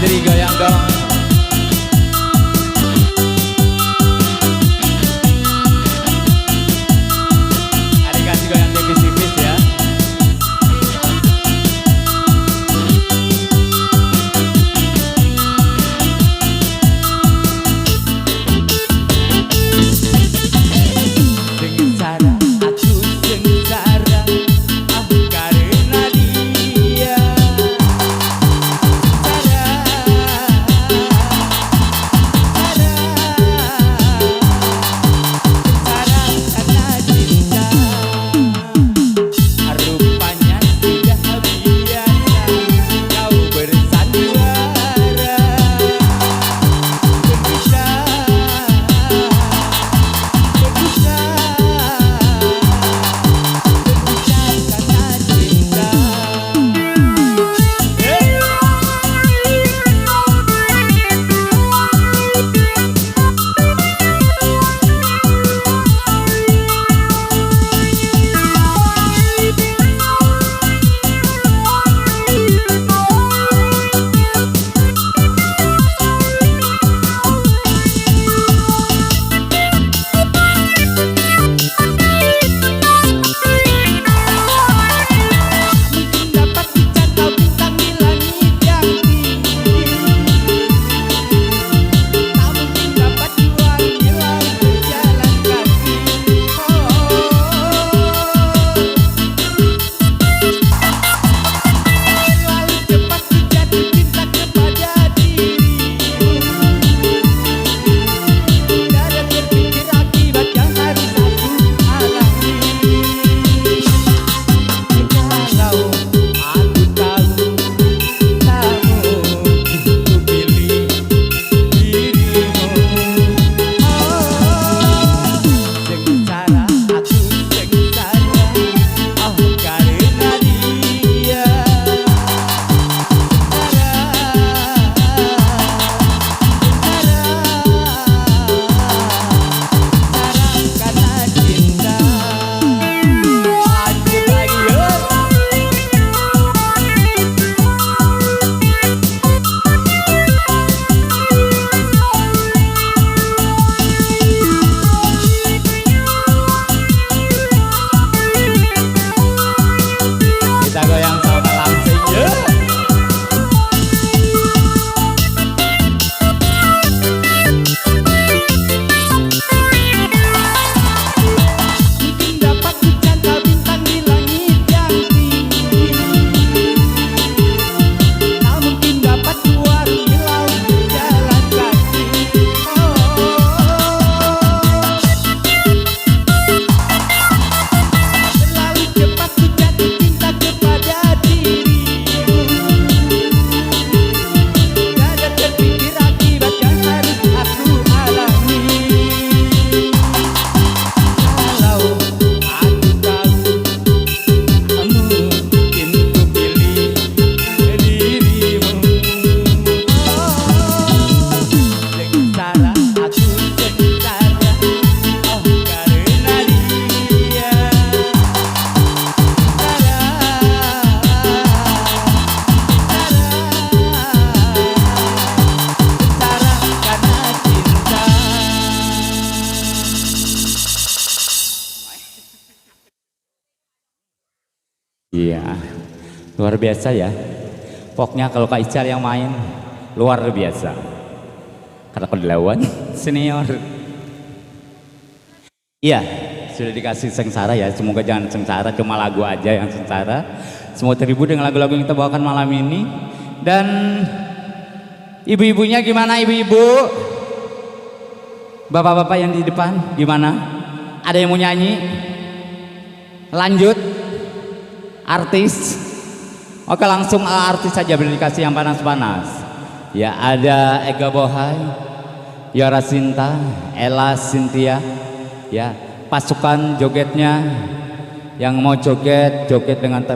Jadi goyang dong. Adik kasih goyang tipis-tipis ya. Sengsara, aku sengsara, ah karena dia. Iya, luar biasa ya. Pokoknya kalau Kak Ical yang main luar biasa. Karena kedelawan senior. Iya, sudah dikasih sengsara ya. Semoga jangan sengsara, cuma lagu aja yang sengsara. Semoga terhibur dengan lagu-lagu yang kita bawakan malam ini. Dan ibu-ibunya gimana ibu-ibu? Bapak-bapak yang di depan gimana? Ada yang mau nyanyi? Lanjut. Artis, oke langsung artis saja, beri dikasih yang panas-panas. Ya ada Ega Bohai, Yora Sinta, Ella Cynthia, ya pasukan jogetnya yang mau joget dengan